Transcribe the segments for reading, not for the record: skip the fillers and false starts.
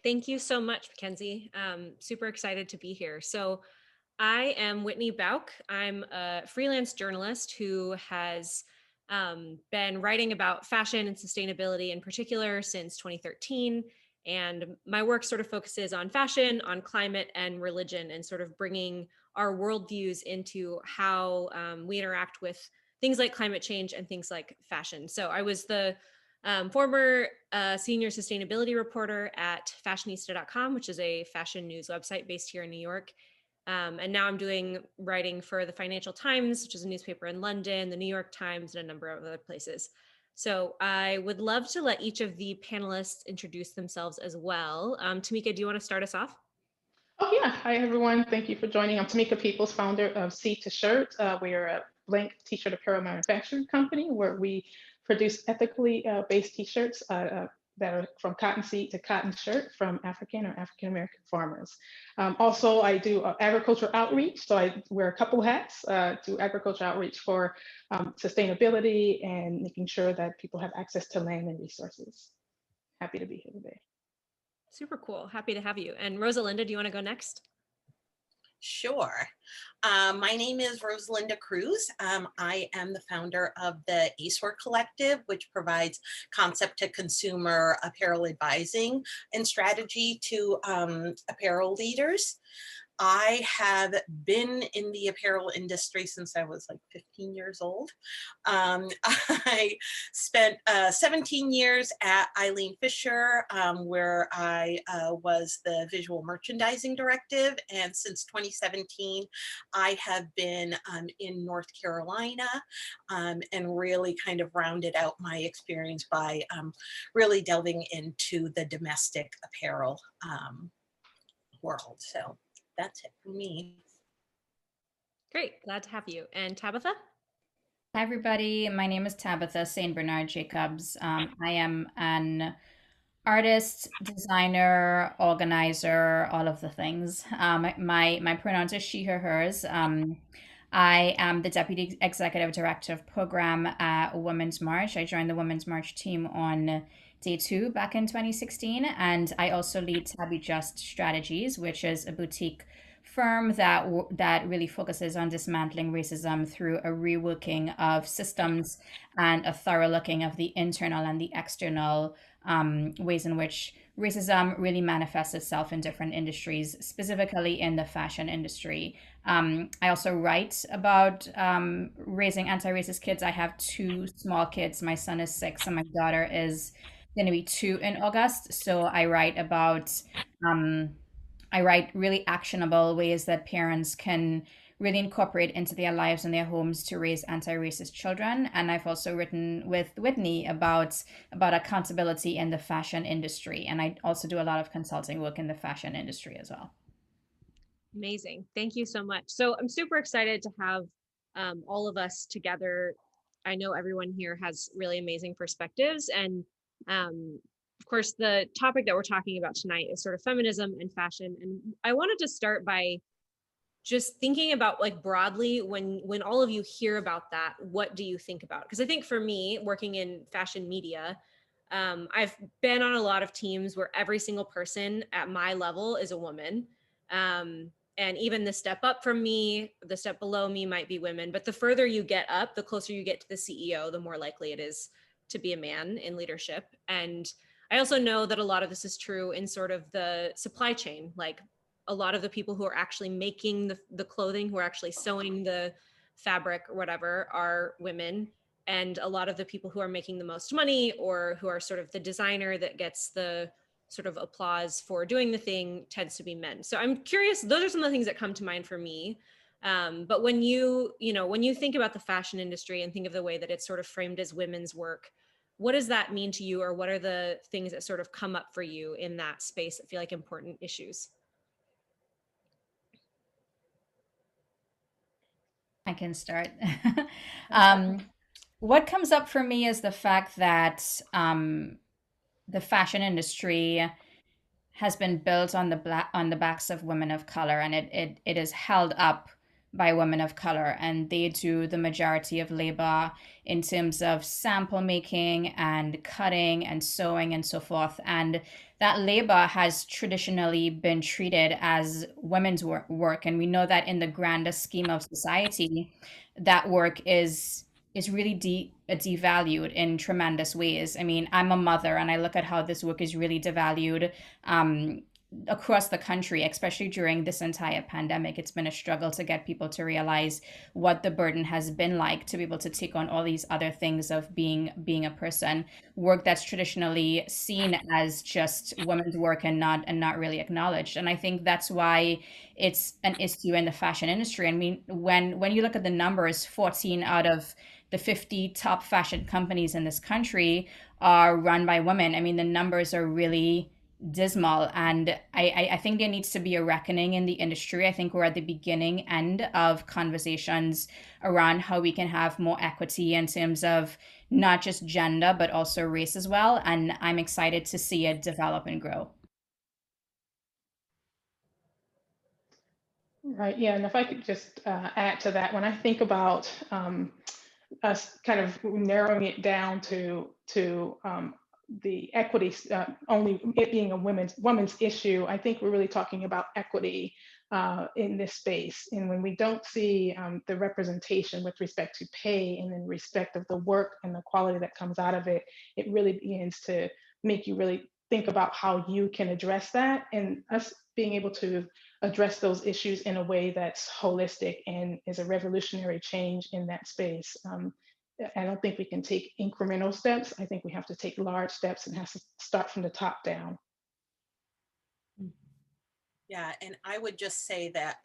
Thank you so much, Mackenzie. Super excited to be here. So I am Whitney Bauck. I'm a freelance journalist who has been writing about fashion and sustainability in particular since 2013. And my work sort of focuses on fashion, on climate, and religion, and sort of bringing our worldviews into how we interact with things like climate change and things like fashion. So I was the former senior sustainability reporter at fashionista.com, which is a fashion news website based here in New York. And now I'm doing writing for the Financial Times, which is a newspaper in London, the New York Times, and a number of other places. So I would love to let each of the panelists introduce themselves as well. Tameka, do you want to start us off? Oh, yeah. Hi, everyone. Thank you for joining. I'm Tameka Peoples, founder of Seed to Shirt. We are a blank t-shirt apparel manufacturing company where we produce ethically based t-shirts that are from cotton seed to cotton shirt from African or African American farmers. Also, I do agricultural outreach. So I wear a couple hats, do agricultural outreach for sustainability and making sure that people have access to land and resources. Happy to be here today. Super cool. Happy to have you. And Rosalinda, do you want to go next? Sure. My name is Rosalinda Cruz. I am the founder of the Asor Collective, which provides concept to consumer apparel advising and strategy to apparel leaders. I have been in the apparel industry since I was like 15 years old. I spent 17 years at Eileen Fisher, where I was the visual merchandising directive. And since 2017, I have been in North Carolina and really kind of rounded out my experience by really delving into the domestic apparel world. So that's it for me. Great. Glad to have you. And Tabitha? Hi, everybody. My name is Tabitha St. Bernard Jacobs. I am an artist, designer, organizer, all of the things. My pronouns are she, her, hers. I am the Deputy Executive Director of Program at Women's March. I joined the Women's March team on day 2 back in 2016. And I also lead Tabii Just Strategies, which is a boutique firm that really focuses on dismantling racism through a reworking of systems and a thorough looking of the internal and the external ways in which racism really manifests itself in different industries, specifically in the fashion industry. I also write about raising anti-racist kids. I have 2 small kids. My son is 6 and my daughter is going to be 2 in August. So I write really actionable ways that parents can really incorporate into their lives and their homes to raise anti-racist children. And I've also written with Whitney about accountability in the fashion industry. And I also do a lot of consulting work in the fashion industry as well. Amazing. Thank you so much. So I'm super excited to have all of us together. I know everyone here has really amazing perspectives. And of course, the topic that we're talking about tonight is sort of feminism and fashion. And I wanted to start by just thinking about, like, broadly, when all of you hear about that, what do you think about? Because I think for me, working in fashion media, I've been on a lot of teams where every single person at my level is a woman. And even the step up from me, the step below me might be women. But the further you get up, the closer you get to the CEO, the more likely it is to be a man in leadership. And I also know that a lot of this is true in sort of the supply chain. Like, a lot of the people who are actually making the clothing, who are actually sewing the fabric or whatever, are women. And a lot of the people who are making the most money, or who are sort of the designer that gets the sort of applause for doing the thing, tends to be men. So I'm curious, those are some of the things that come to mind for me. But when when you think about the fashion industry and think of the way that it's sort of framed as women's work, what does that mean to you? Or what are the things that sort of come up for you in that space that feel like important issues? I can start. What comes up for me is the fact that the fashion industry has been built on the backs of women of color, and it is held up by women of color, and they do the majority of labor in terms of sample making and cutting and sewing and so forth. And that labor has traditionally been treated as women's work. And we know that in the grander scheme of society, that work is really devalued in tremendous ways. I mean, I'm a mother and I look at how this work is really devalued um, across the country, especially during this entire pandemic. It's been a struggle to get people to realize what the burden has been like to be able to take on all these other things of being a person. Work that's traditionally seen as just women's work and not really acknowledged. And I think that's why it's an issue in the fashion industry. I mean, when you look at the numbers, 14 out of the 50 top fashion companies in this country are run by women. I mean, the numbers are really dismal, and I think there needs to be a reckoning in the industry. I think we're at the beginning end of conversations around how we can have more equity in terms of not just gender but also race as well, and I'm excited to see it develop and grow. Right. Yeah. And if I could just add to that, when I think about us kind of narrowing it down to the equity, only it being a women's issue, I think we're really talking about equity in this space. And when we don't see the representation with respect to pay and in respect of the work and the quality that comes out of it, it really begins to make you really think about how you can address that, and us being able to address those issues in a way that's holistic and is a revolutionary change in that space. I don't think we can take incremental steps. I think we have to take large steps and have to start from the top down. Yeah, and I would just say that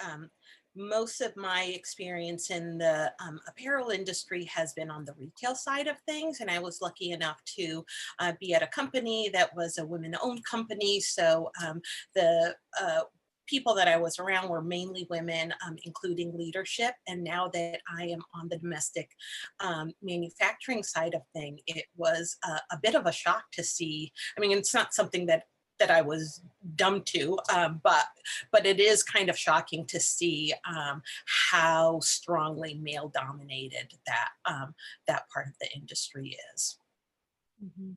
most of my experience in the apparel industry has been on the retail side of things. And I was lucky enough to be at a company that was a women-owned company. So the people that I was around were mainly women, including leadership. And now that I am on the domestic manufacturing side of thing, it was a bit of a shock to see. I mean, it's not something that I was dumb to, but it is kind of shocking to see how strongly male dominated that part of the industry is. Mm-hmm.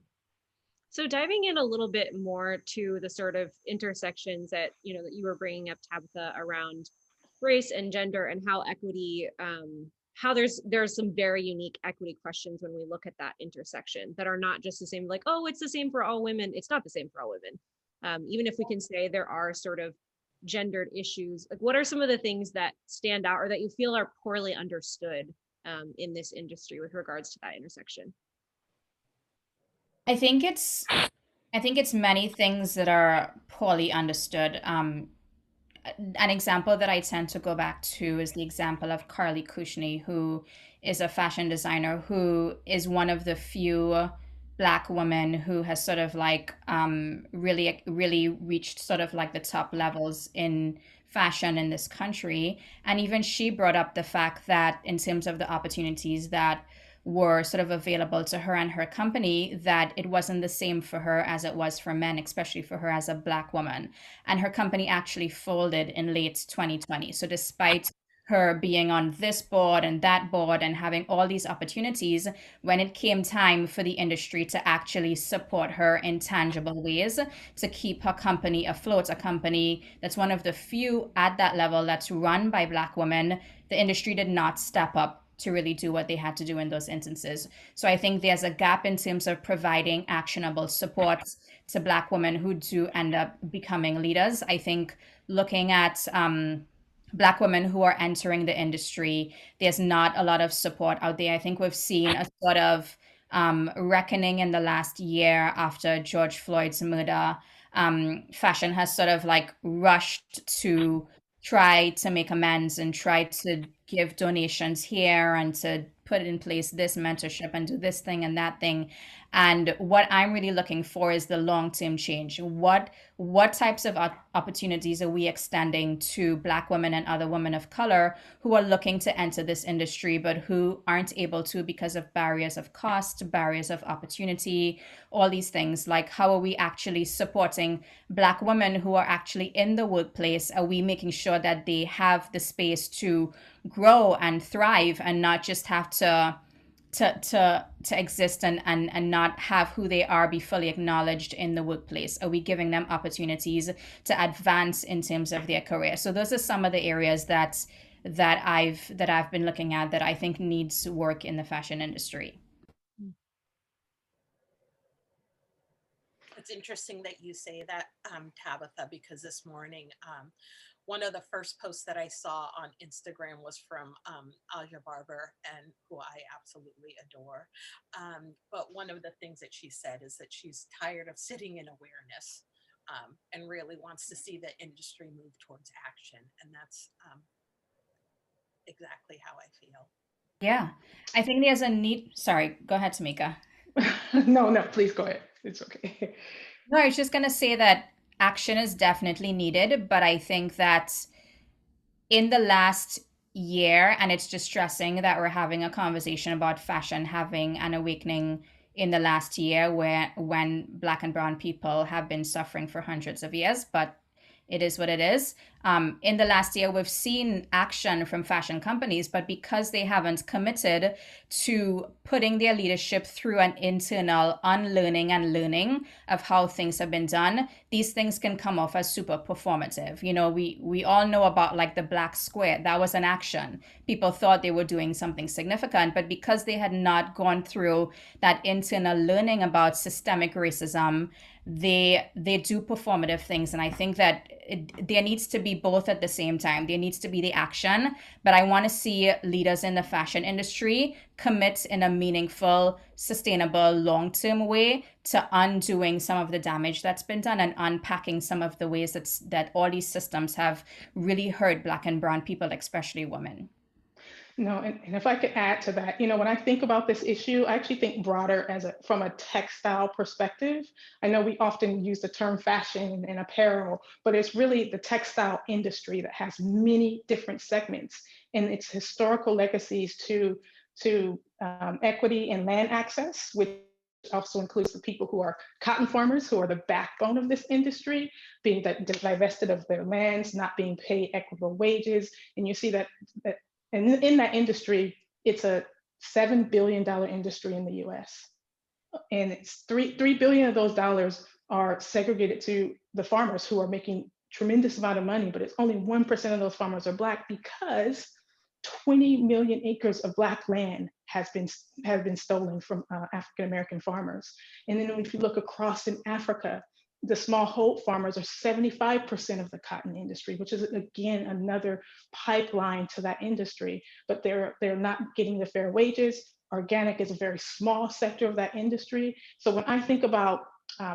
So diving in a little bit more to the sort of intersections that that you were bringing up, Tabitha, around race and gender and how equity, how there's some very unique equity questions when we look at that intersection that are not just the same, like, oh, it's the same for all women. It's not the same for all women. Even if we can say there are sort of gendered issues, like what are some of the things that stand out or that you feel are poorly understood in this industry with regards to that intersection? I think it's many things that are poorly understood. An example that I tend to go back to is the example of Carly Kushney, who is a fashion designer who is one of the few Black women who has sort of like really reached sort of like the top levels in fashion in this country. And even she brought up the fact that in terms of the opportunities that were sort of available to her and her company, that it wasn't the same for her as it was for men, especially for her as a Black woman. And her company actually folded in late 2020. So despite her being on this board and that board and having all these opportunities, when it came time for the industry to actually support her in tangible ways to keep her company afloat, a company that's one of the few at that level that's run by Black women, the industry did not step up to really do what they had to do in those instances. So I think there's a gap in terms of providing actionable support to Black women who do end up becoming leaders. I think looking at Black women who are entering the industry, there's not a lot of support out there. I think we've seen a sort of reckoning in the last year after George Floyd's murder. Fashion has sort of like rushed to try to make amends and try to give donations here and to put in place this mentorship and do this thing and that thing. And what I'm really looking for is the long-term change. What types of opportunities are we extending to Black women and other women of color who are looking to enter this industry, but who aren't able to because of barriers of cost, barriers of opportunity, all these things? Like, how are we actually supporting Black women who are actually in the workplace? Are we making sure that they have the space to grow and thrive and not just have to to exist and not have who they are be fully acknowledged in the workplace? Are we giving them opportunities to advance in terms of their career? So those are some of the areas that I've been looking at that I think needs work in the fashion industry. It's interesting that you say that, Tabitha, because this morning, one of the first posts that I saw on Instagram was from Aja Barber, and who I absolutely adore. But one of the things that she said is that she's tired of sitting in awareness, and really wants to see the industry move towards action. And that's exactly how I feel. Yeah, I think there's a need. Sorry, go ahead, Tameka. No, please go ahead. It's okay. No, I was just going to say that action is definitely needed, but I think that in the last year, and it's distressing that we're having a conversation about fashion having an awakening in the last year where when Black and brown people have been suffering for hundreds of years, but it is what it is. In the last year, we've seen action from fashion companies, but because they haven't committed to putting their leadership through an internal unlearning and learning of how things have been done, these things can come off as super performative. You know, we all know about like the black square. That was an action. People thought they were doing something significant, but because they had not gone through that internal learning about systemic racism, they do performative things. And I think that there needs to be both at the same time. There needs to be the action, but I want to see leaders in the fashion industry commit in a meaningful, sustainable, long-term way to undoing some of the damage that's been done and unpacking some of the ways that all these systems have really hurt Black and brown people, especially women. No, and if I could add to that, when I think about this issue, I actually think broader from a textile perspective. I know we often use the term fashion and apparel, but it's really the textile industry that has many different segments and its historical legacies to equity and land access, which also includes the people who are cotton farmers, who are the backbone of this industry, being divested of their lands, not being paid equitable wages. And you see that and in that industry, it's a $7 billion industry in the US. And it's $3 billion of those dollars are segregated to the farmers who are making tremendous amount of money, but it's only 1% of those farmers are Black because 20 million acres of Black land have been stolen from African-American farmers. And then if you look across in Africa, the smallholder farmers are 75% of the cotton industry, which is again another pipeline to that industry, but they're not getting the fair wages. Organic is a very small sector of that industry. So when I think about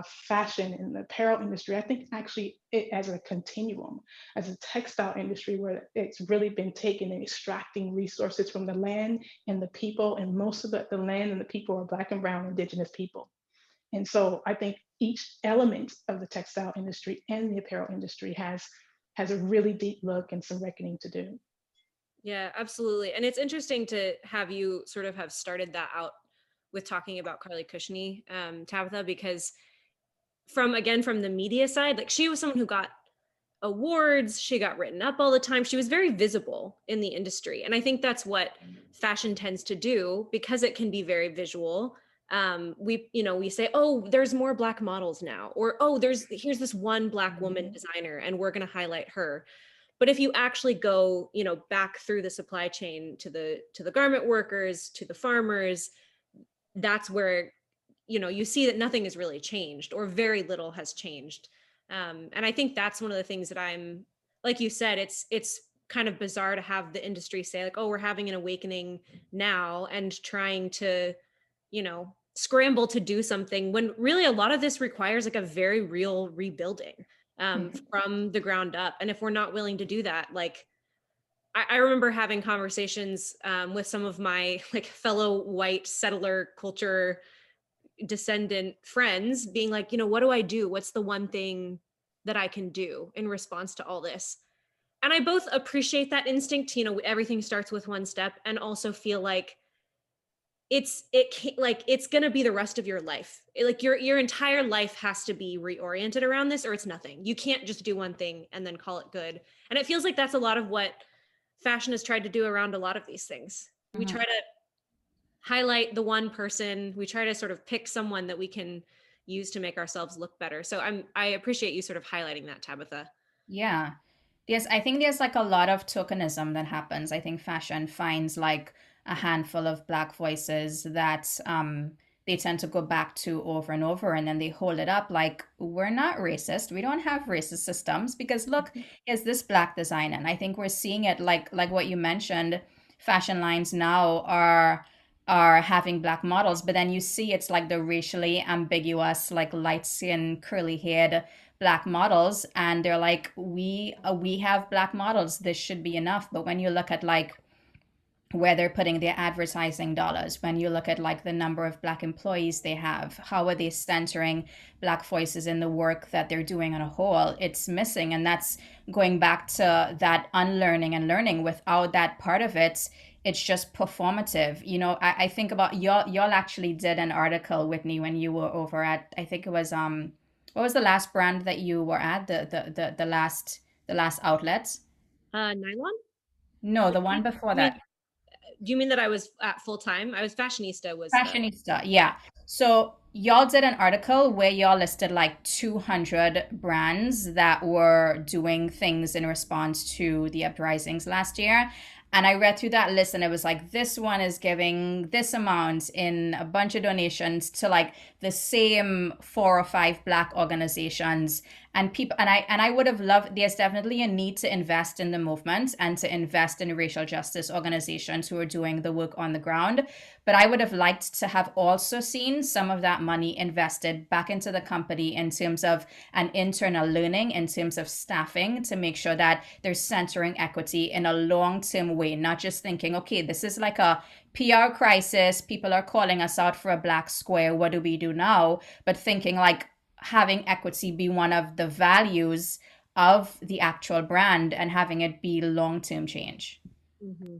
fashion and the apparel industry, I think actually it as a continuum, as a textile industry where it's really been taken and extracting resources from the land and the people, and most of the land and the people are Black and brown Indigenous people. And so I think each element of the textile industry and the apparel industry has a really deep look and some reckoning to do. Yeah, absolutely. And it's interesting to have you sort of have started that out with talking about Carly Cushnie, Tabitha, because from the media side, like she was someone who got awards, she got written up all the time. She was very visible in the industry. And I think that's what fashion tends to do because it can be very visual. We say, oh, there's more Black models now, or oh, here's this one Black woman designer and we're going to highlight her. But if you actually go, back through the supply chain to the garment workers, to the farmers, that's where, you see that nothing has really changed or very little has changed. And I think that's one of the things that I'm, like you said, it's kind of bizarre to have the industry say like, oh, we're having an awakening now and trying to, scramble to do something when really a lot of this requires like a very real rebuilding from the ground up. And if we're not willing to do that, like I remember having conversations with some of my like fellow white settler culture descendant friends being like, what do I do? What's the one thing that I can do in response to all this? And I both appreciate that instinct, everything starts with one step, and also feel like it's going to be the rest of your life. Like your entire life has to be reoriented around this or it's nothing. You can't just do one thing and then call it good. And it feels like that's a lot of what fashion has tried to do around a lot of these things. We try to highlight the one person. We try to sort of pick someone that we can use to make ourselves look better. So I appreciate you sort of highlighting that, Tabitha. Yeah. I think there's like a lot of tokenism that happens. I think fashion finds like a handful of Black voices that they tend to go back to over and over, and then they hold it up like, we're not racist. We don't have racist systems because look, here's this Black design. And I think we're seeing it like what you mentioned, fashion lines now are having Black models, but then you see it's like the racially ambiguous, like light skin, curly haired Black models, and they're like, we have Black models, this should be enough. But when you look at like where they're putting their advertising dollars, when you look at like the number of Black employees they have, how are they centering Black voices in the work that they're doing on a whole, it's missing. And that's going back to that unlearning and learning. Without that part of it, it's just performative. You know, I think about y'all actually did an article, Whitney, when you were over at, I think it was what was the last brand that you were at, the last outlet? Nylon? No, the one before that. Do you mean that I was at full time? I was Fashionista was Fashionista, yeah. So y'all did an article where y'all listed like 200 brands that were doing things in response to the uprisings last year. And I read through that list and it was like, this one is giving this amount in a bunch of donations to like the same 4 or 5 Black organizations. And people, and I would have loved, there's definitely a need to invest in the movement and to invest in racial justice organizations who are doing the work on the ground. But I would have liked to have also seen some of that money invested back into the company in terms of an internal learning, in terms of staffing, to make sure that they're centering equity in a long-term way, not just thinking, okay, this is like a PR crisis, people are calling us out for a Black square, what do we do now? But thinking like having equity be one of the values of the actual brand and having it be long-term change. Mm-hmm.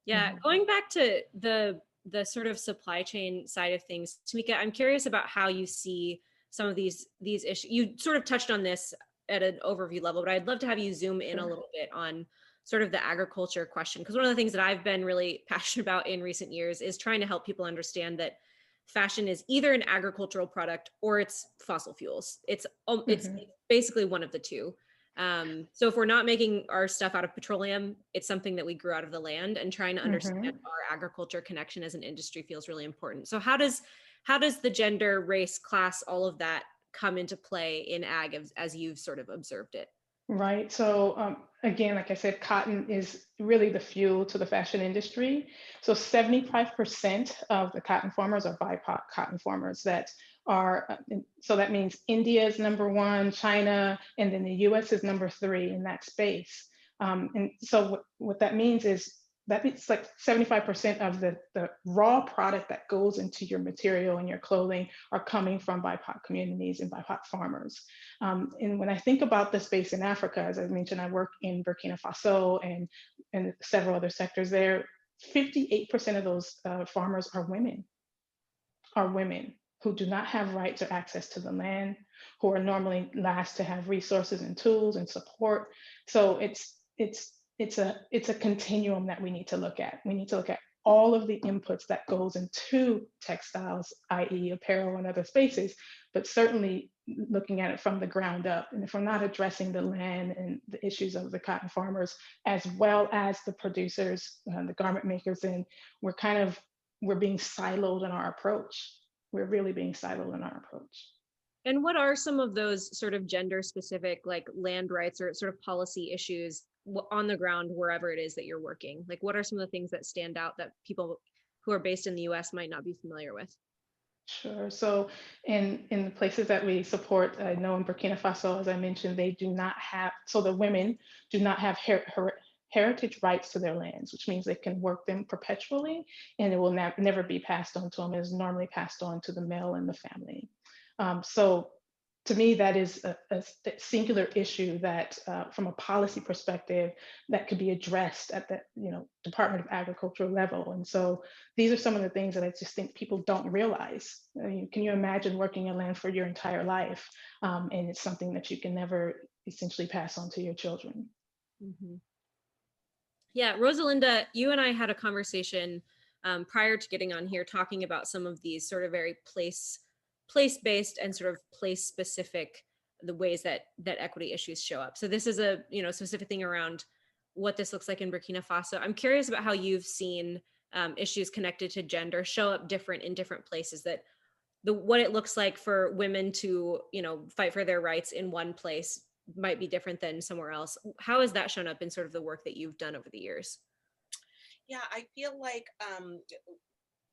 Yeah, going back to the sort of supply chain side of things, Tameka, I'm curious about how you see some of these issues. You sort of touched on this at an overview level, but I'd love to have you zoom in a little bit on sort of the agriculture question, because one of the things that I've been really passionate about in recent years is trying to help people understand that fashion is either an agricultural product or it's fossil fuels. It's basically one of the two. So if we're not making our stuff out of petroleum, it's something that we grew out of the land, and trying to understand our agriculture connection as an industry feels really important. So how does the gender, race, class, all of that come into play in ag as you've sort of observed it? Right. So again, like I said, cotton is really the fuel to the fashion industry. So 75% of the cotton farmers are BIPOC cotton farmers that are, so that means India is number 1, China, and then the US is number 3 in that space. And so what that means is that it's like 75% of the raw product that goes into your material and your clothing are coming from BIPOC communities and BIPOC farmers. And when I think about the space in Africa, as I mentioned, I work in Burkina Faso and several other sectors there. 58% of those farmers are women who do not have rights or access to the land, who are normally last to have resources and tools and support. So it's a continuum that we need to look at. We need to look at all of the inputs that goes into textiles, i.e. apparel and other spaces, but certainly looking at it from the ground up. And if we're not addressing the land and the issues of the cotton farmers, as well as the producers, the garment makers, then we're being siloed in our approach. We're really being siloed in our approach. And what are some of those sort of gender specific, like land rights or sort of policy issues on the ground, wherever it is that you're working? Like, what are some of the things that stand out that people who are based in the US might not be familiar with? Sure. So in the places that we support, I know in Burkina Faso, as I mentioned, they do not have, so the women do not have heritage rights to their lands, which means they can work them perpetually and it will never be passed on to them. It is normally passed on to the male in the family. So to me, that is a singular issue that from a policy perspective that could be addressed at the Department of Agriculture level. And so these are some of the things that I just think people don't realize. I mean, can you imagine working a land for your entire life? And it's something that you can never essentially pass on to your children. Mm-hmm. Yeah, Rosalinda, you and I had a conversation prior to getting on here, talking about some of these sort of very place-based and sort of place-specific, the ways that equity issues show up. So this is a, you know, specific thing around what this looks like in Burkina Faso. I'm curious about how you've seen issues connected to gender show up different in different places, that what it looks like for women to, you know, fight for their rights in one place might be different than somewhere else. How has that shown up in sort of the work that you've done over the years? Yeah, I feel like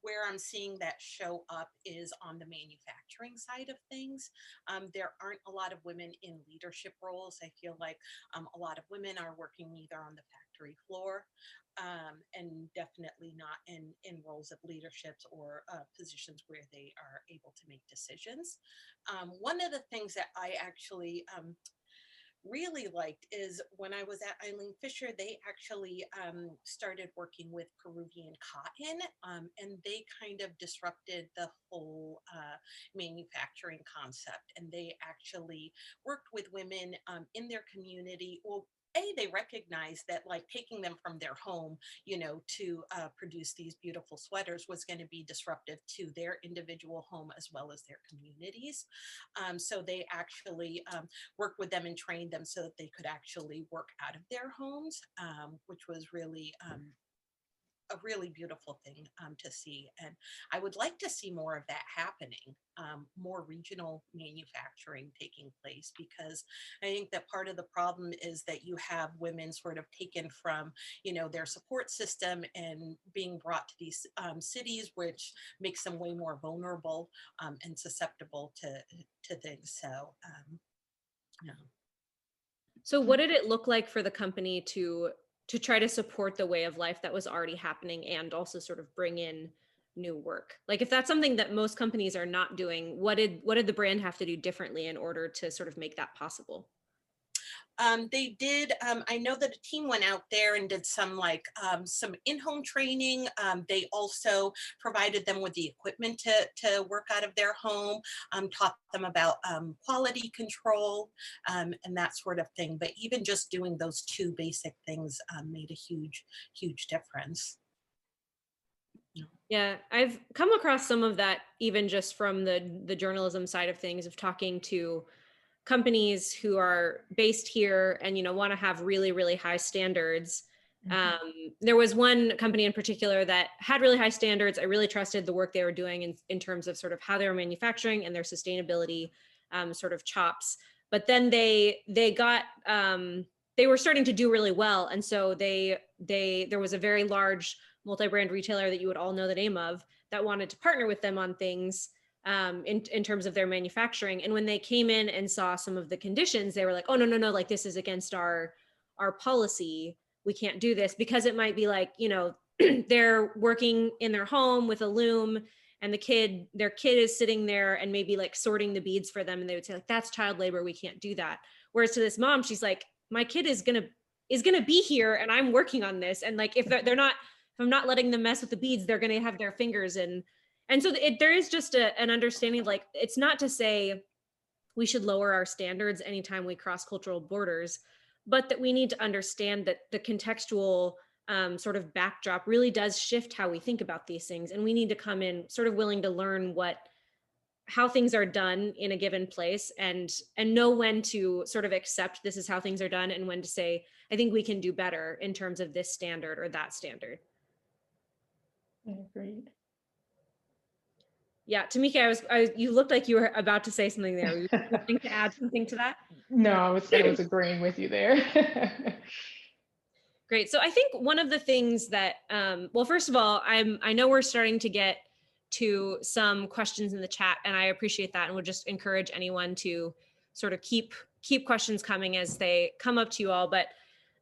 where I'm seeing that show up is on the manufacturing side of things. There aren't a lot of women in leadership roles. I feel like a lot of women are working either on the factory floor and definitely not in roles of leaderships or positions where they are able to make decisions. One of the things that I actually really liked is when I was at Eileen Fisher, they actually started working with Peruvian cotton, and they kind of disrupted the whole manufacturing concept. And they actually worked with women in their community. Well, they recognized that like taking them from their home, you know, to produce these beautiful sweaters was going to be disruptive to their individual home as well as their communities. So they actually worked with them and trained them so that they could actually work out of their homes, which was really a really beautiful thing to see. And I would like to see more of that happening, more regional manufacturing taking place, because I think that part of the problem is that you have women sort of taken from, you know, their support system and being brought to these cities, which makes them way more vulnerable and susceptible to things. So, yeah. So what did it look like for the company to try to support the way of life that was already happening and also sort of bring in new work? Like if that's something that most companies are not doing, what did the brand have to do differently in order to sort of make that possible? They did, I know that a team went out there and did some some in-home training. They also provided them with the equipment to work out of their home, taught them about quality control and that sort of thing. But even just doing those two basic things made a huge, huge difference. Yeah, I've come across some of that even just from the journalism side of things, of talking to companies who are based here and, you know, want to have really, really high standards. There was one company in particular that had really high standards. I really trusted the work they were doing in terms of sort of how they were manufacturing and their sustainability sort of chops. But then they got they were starting to do really well, and so there was a very large multi-brand retailer that you would all know the name of that wanted to partner with them on things in terms of their manufacturing. And when they came in and saw some of the conditions, they were like, oh, no, like this is against our policy. We can't do this, because it might be like, you know, they're working in their home with a loom and their kid is sitting there and maybe like sorting the beads for them. And they would say like, that's child labor. We can't do that. Whereas to this mom, she's like, my kid is going to be here and I'm working on this. And like, if I'm not letting them mess with the beads, they're going to have their fingers in. And so there is just an understanding of like, it's not to say we should lower our standards anytime we cross cultural borders, but that we need to understand that the contextual sort of backdrop really does shift how we think about these things. And we need to come in sort of willing to learn how things are done in a given place, and know when to sort of accept this is how things are done, and when to say, I think we can do better in terms of this standard or that standard. Agreed. Yeah, Tameka, you looked like you were about to say something there. Were you wanting to add something to that? No, I was agreeing with you there. Great. So I think one of the things that, well, first of all, I know we're starting to get to some questions in the chat, and I appreciate that, and would just encourage anyone to sort of keep questions coming as they come up to you all. But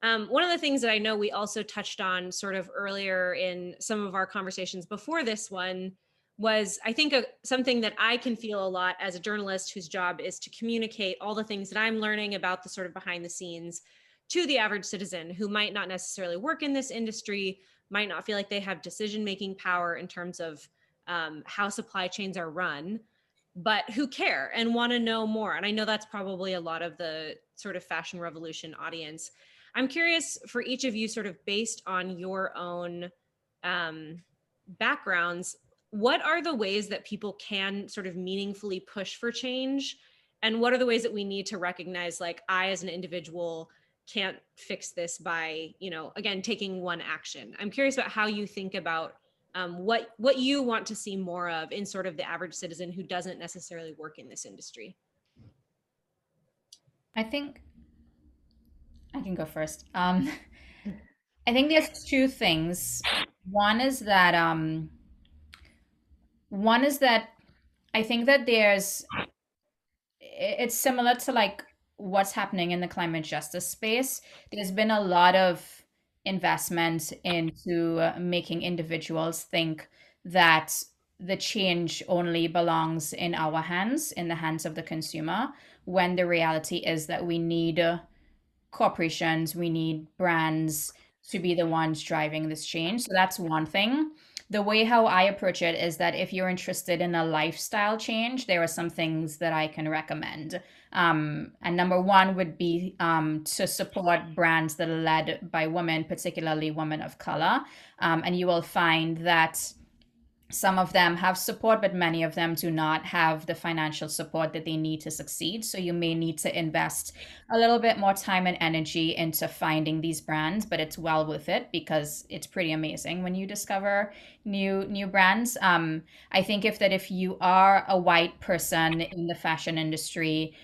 one of the things that I know we also touched on sort of earlier in some of our conversations before this one was, I think, something that I can feel a lot as a journalist whose job is to communicate all the things that I'm learning about the sort of behind the scenes to the average citizen who might not necessarily work in this industry, might not feel like they have decision-making power in terms of how supply chains are run, but who care and want to know more. And I know that's probably a lot of the sort of fashion revolution audience. I'm curious for each of you, sort of based on your own backgrounds, what are the ways that people can sort of meaningfully push for change? And what are the ways that we need to recognize, like, I as an individual can't fix this by, again, taking one action? I'm curious about how you think about what you want to see more of in sort of the average citizen who doesn't necessarily work in this industry. I think I can go first. I think there's two things. One is that one is that I think that it's similar to like what's happening in the climate justice space. There's been a lot of investment into making individuals think that the change only belongs in our hands, in the hands of the consumer, when the reality is that we need corporations, we need brands to be the ones driving this change. So that's one thing. The way how I approach it is that if you're interested in a lifestyle change, there are some things that I can recommend. And number one would be to support brands that are led by women, particularly women of color. And you will find that some of them have support, but many of them do not have the financial support that they need to succeed. So you may need to invest a little bit more time and energy into finding these brands, but it's well worth it because it's pretty amazing when you discover new brands. I think if you are a white person in the fashion industry,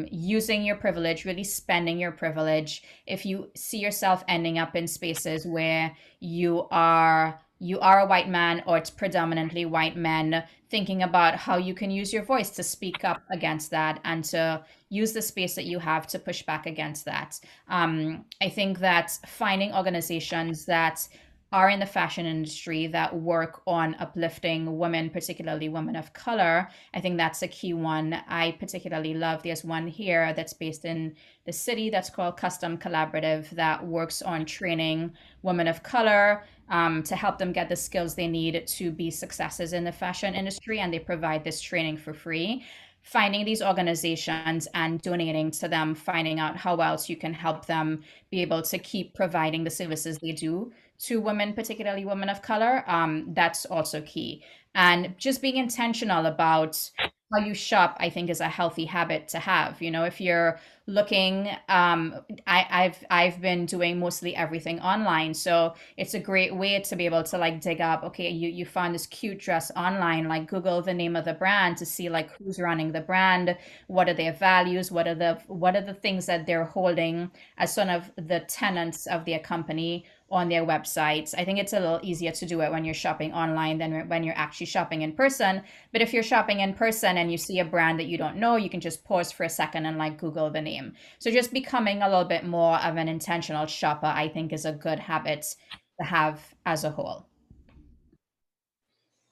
using your privilege, really spending your privilege, if you see yourself ending up in spaces where you are a white man or it's predominantly white men, thinking about how you can use your voice to speak up against that and to use the space that you have to push back against that. I think that finding organizations that are in the fashion industry that work on uplifting women, particularly women of color, I think that's a key one. I particularly love, there's one here that's based in the city that's called Custom Collaborative that works on training women of color to help them get the skills they need to be successes in the fashion industry. And they provide this training for free. Finding these organizations and donating to them, finding out how else you can help them be able to keep providing the services they do to women, particularly women of color, that's also key. And just being intentional about how you shop, I think, is a healthy habit to have. If you're looking, I've been doing mostly everything online, so it's a great way to be able to like dig up. Okay, you found this cute dress online, like Google the name of the brand to see like who's running the brand, what are their values, what are the things that they're holding as sort of the tenets of their company on their websites. I think it's a little easier to do it when you're shopping online than when you're actually shopping in person. But if you're shopping in person and you see a brand that you don't know, you can just pause for a second and like Google the name. So just becoming a little bit more of an intentional shopper, I think, is a good habit to have as a whole.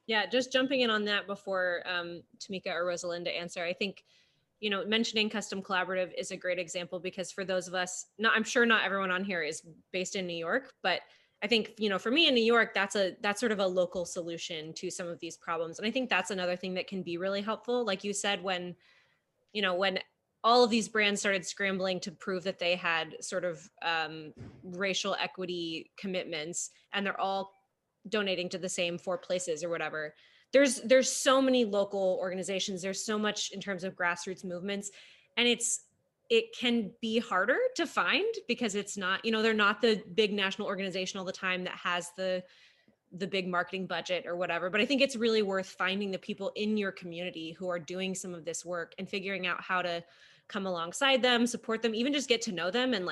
Yeah, just jumping in on that before Tameka or Rosalinda answer, I think mentioning Custom Collaborative is a great example because for those of us, I'm sure not everyone on here is based in New York, but I think, for me in New York, that's sort of a local solution to some of these problems. And I think that's another thing that can be really helpful. Like you said, when all of these brands started scrambling to prove that they had sort of racial equity commitments, and they're all donating to the same 4 places or whatever. There's so many local organizations. There's so much in terms of grassroots movements, and it can be harder to find because it's not, they're not the big national organization all the time that has the big marketing budget or whatever. But I think it's really worth finding the people in your community who are doing some of this work and figuring out how to come alongside them, support them, even just get to know them and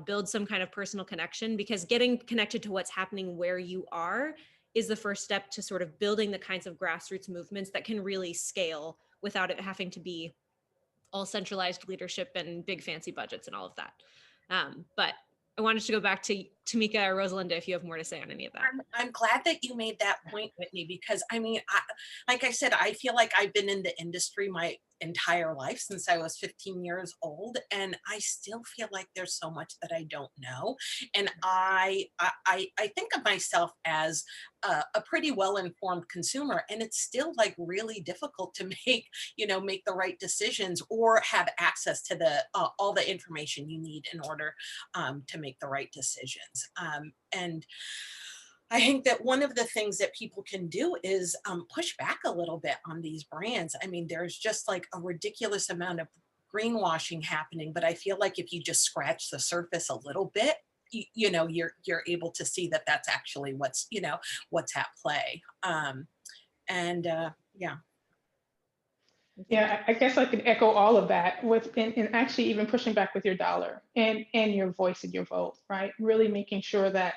build some kind of personal connection, because getting connected to what's happening where you are is the first step to sort of building the kinds of grassroots movements that can really scale without it having to be all centralized leadership and big fancy budgets and all of that. But I wanted to go back to Tameka or Rosalinda if you have more to say on any of that. I'm glad that you made that point, Whitney, because like I said, I feel like I've been in the industry my entire life since I was 15 years old, and I still feel like there's so much that I don't know. And I think of myself as a pretty well-informed consumer, and it's still like really difficult to make the right decisions or have access to the all the information you need in order to make the right decisions. And I think that one of the things that people can do is push back a little bit on these brands. I mean, there's just like a ridiculous amount of greenwashing happening, but I feel like if you just scratch the surface a little bit, you know, you're able to see that that's actually what's, you know, what's at play. Yeah. Yeah, I guess I can echo all of that with and actually even pushing back with your dollar and your voice and your vote, right? Really making sure that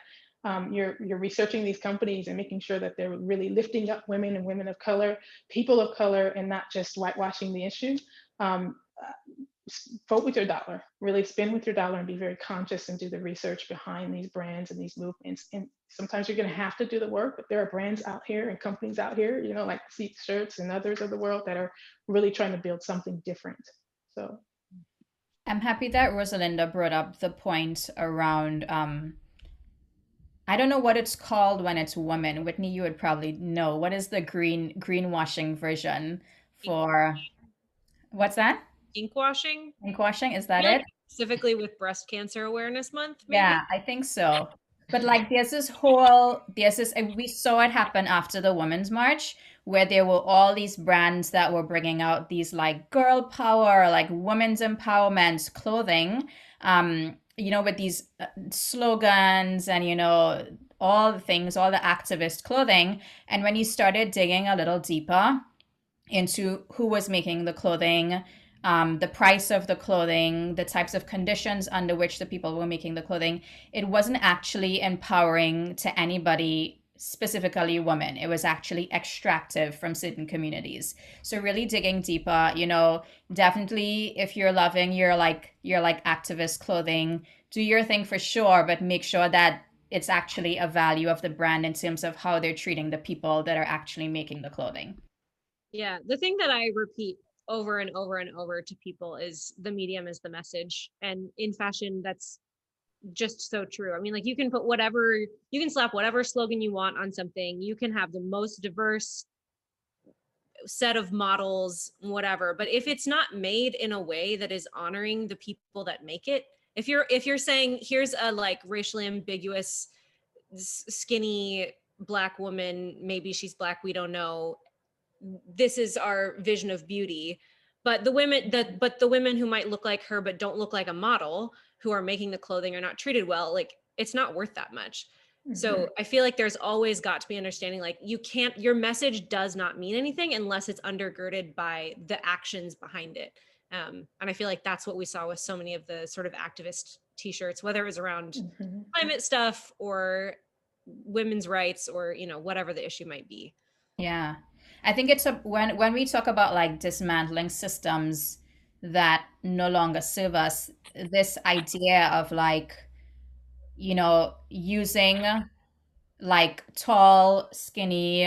you're researching these companies and making sure that they're really lifting up women and women of color, people of color, and not just whitewashing the issue. Vote with your dollar, really spend with your dollar and be very conscious and do the research behind these brands and these movements. And sometimes you're going to have to do the work, but there are brands out here and companies out here, you know, like Seat Shirts and others of the world that are really trying to build something different. So I'm happy that Rosalinda brought up the point around I don't know what it's called when it's women. Whitney, you would probably know. What is the greenwashing version for what's that? Ink washing. Ink washing, is that Like it? specifically with Breast Cancer Awareness Month, maybe? Yeah, I think so. But like we saw it happen after the Women's March where there were all these brands that were bringing out these like girl power, like women's empowerment clothing, you know, with these slogans and, you know, all the things, all the activist clothing. And when you started digging a little deeper into who was making the clothing, the price of the clothing, the types of conditions under which the people were making the clothing, it wasn't actually empowering to anybody, specifically women. It was actually extractive from certain communities. So really digging deeper, you know, definitely if you're loving your like activist clothing, do your thing for sure, but make sure that it's actually a value of the brand in terms of how they're treating the people that are actually making the clothing. Yeah, the thing that I repeat over and over and over to people is the medium is the message. And in fashion, that's just so true. I mean, like you can put whatever, you can slap whatever slogan you want on something. You can have the most diverse set of models, whatever. But if it's not made in a way that is honoring the people that make it, if you're saying here's a like racially ambiguous, skinny Black woman, maybe she's Black, we don't know, this is our vision of beauty, but the women who might look like her but don't look like a model who are making the clothing are not treated well, like it's not worth that much. So I feel like there's always got to be understanding, like your message does not mean anything unless it's undergirded by the actions behind it. And I feel like that's what we saw with so many of the sort of activist t-shirts, whether it was around climate stuff or women's rights or, you know, whatever the issue might be. Yeah. I think it's when we talk about like dismantling systems that no longer serve us, this idea of like, you know, using like tall, skinny,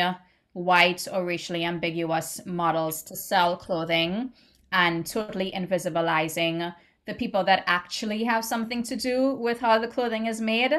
white or racially ambiguous models to sell clothing and totally invisibilizing the people that actually have something to do with how the clothing is made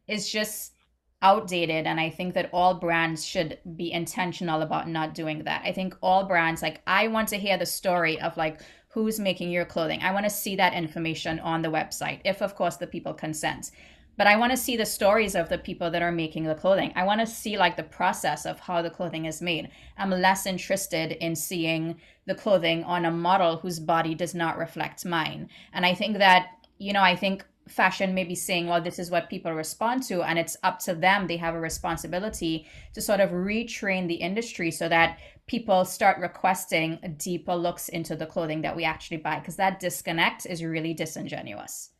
is just outdated. And I think that all brands should be intentional about not doing that. I think all brands, like, I want to hear the story of like who's making your clothing. I want to see that information on the website, if of course the people consent. But I want to see the stories of the people that are making the clothing. I want to see like the process of how the clothing is made. I'm less interested in seeing the clothing on a model whose body does not reflect mine. And I think that, you know, I think fashion may be saying, well, this is what people respond to, and it's up to them. They have a responsibility to sort of retrain the industry so that people start requesting deeper looks into the clothing that we actually buy, because that disconnect is really disingenuous.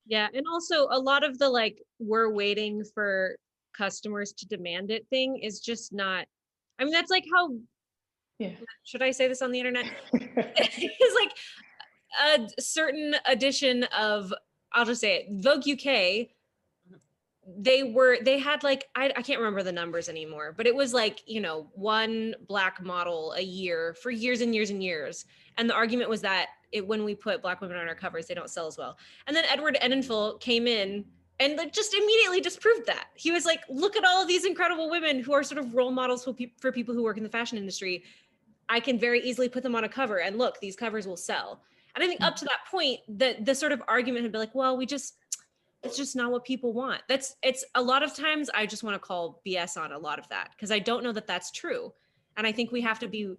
Yeah. And also a lot of the like, we're waiting for customers to demand it thing is just not, I mean, that's like how, should I say this on the internet? It's like a certain edition of, I'll just say it, Vogue UK. They had like, I can't remember the numbers anymore, but it was like, you know, one Black model a year for years and years and years. And the argument was that when we put Black women on our covers, they don't sell as well. And then Edward Enninful came in and like just immediately disproved that. He was like, look at all of these incredible women who are sort of role models for people who work in the fashion industry. I can very easily put them on a cover and look, these covers will sell. And I think up to that point, the sort of argument had been like, well, it's just not what people want. It's a lot of times I just want to call BS on a lot of that because I don't know that that's true. And I think we have to be,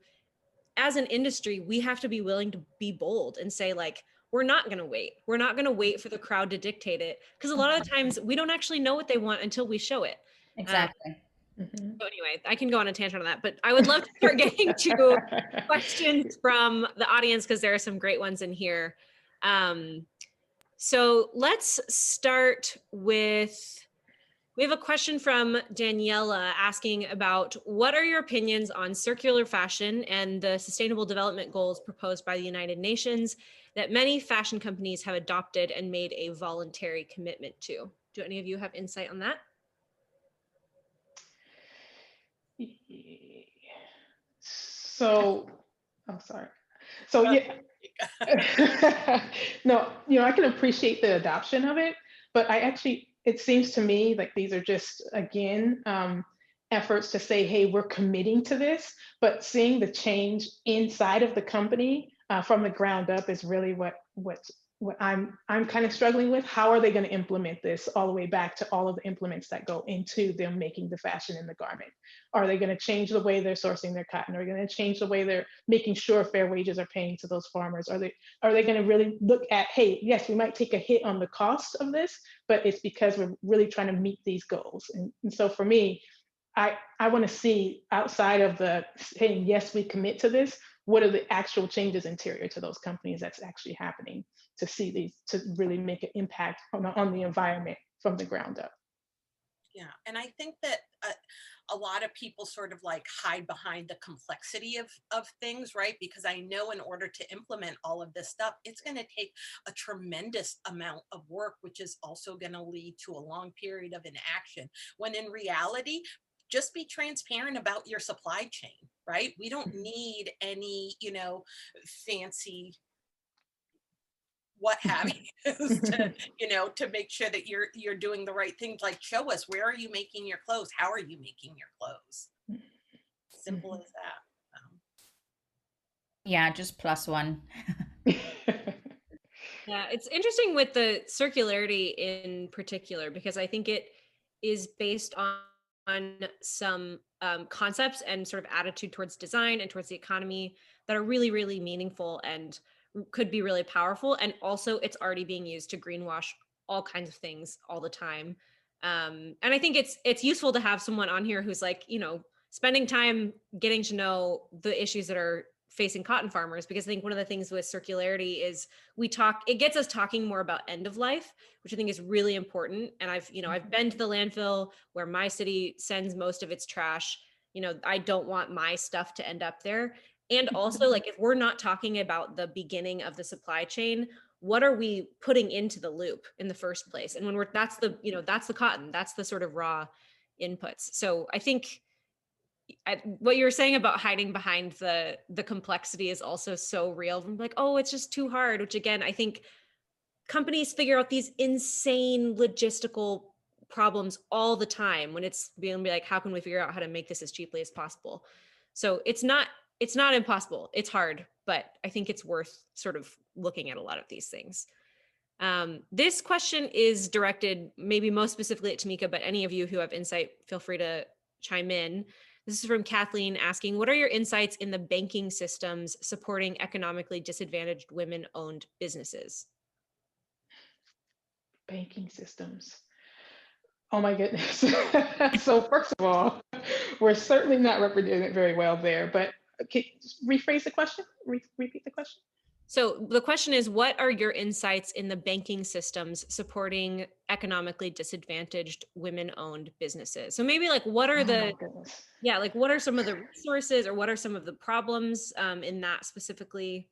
as an industry, we have to be willing to be bold and say, like, we're not going to wait. We're not going to wait for the crowd to dictate it. Because a lot of the times we don't actually know what they want until we show it. Exactly. So anyway, I can go on a tangent on that, but I would love to start getting to questions from the audience because there are some great ones in here. So let's start with, we have a question from Daniela asking about what are your opinions on circular fashion and the sustainable development goals proposed by the United Nations that many fashion companies have adopted and made a voluntary commitment to? Do any of you have insight on that? So, I'm sorry. So yeah, no, I can appreciate the adoption of it, but it seems to me like these are just, again, efforts to say, hey, we're committing to this, but seeing the change inside of the company from the ground up is really what I'm kind of struggling with. How are they going to implement this all the way back to all of the implements that go into them making the fashion in the garment? Are they going to change the way they're sourcing their cotton? Are they going to change the way they're making sure fair wages are paying to those farmers? Are they going to really look at, hey, yes, we might take a hit on the cost of this, but it's because we're really trying to meet these goals. And so for me, I want to see, outside of the saying, yes, we commit to this, what are the actual changes interior to those companies that's actually happening to see these, to really make an impact on the environment from the ground up. Yeah, and I think that a lot of people sort of like hide behind the complexity of things, right? Because I know in order to implement all of this stuff, it's going to take a tremendous amount of work, which is also going to lead to a long period of inaction. When in reality, just be transparent about your supply chain, right? We don't need any, fancy what have you to make sure that you're doing the right things. Like, show us, where are you making your clothes? How are you making your clothes? Simple as that. Yeah, just +1. Yeah, it's interesting with the circularity in particular, because I think it is based on some concepts and sort of attitude towards design and towards the economy that are really, really meaningful and could be really powerful. And also it's already being used to greenwash all kinds of things all the time. And I think it's useful to have someone on here who's like, spending time getting to know the issues that are facing cotton farmers, because I think one of the things with circularity is it gets us talking more about end of life, which I think is really important. And I've been to the landfill where my city sends most of its trash. I don't want my stuff to end up there. And also, like, if we're not talking about the beginning of the supply chain, what are we putting into the loop in the first place? And when that's the cotton, that's the sort of raw inputs. So I think what you were saying about hiding behind the complexity is also so real. I'm like, oh, it's just too hard, which again, I think companies figure out these insane logistical problems all the time when it's being like, how can we figure out how to make this as cheaply as possible? So it's not impossible. It's hard, but I think it's worth sort of looking at a lot of these things. This question is directed maybe most specifically at Tameka, but any of you who have insight, feel free to chime in. This is from Kathleen asking, what are your insights in the banking systems supporting economically disadvantaged women-owned businesses? Banking systems. Oh my goodness. So first of all, we're certainly not represented very well there, but rephrase the question, repeat the question. So the question is, what are your insights in the banking systems supporting economically disadvantaged women-owned businesses? So maybe like, what are what are some of the resources, or what are some of the problems in that specifically?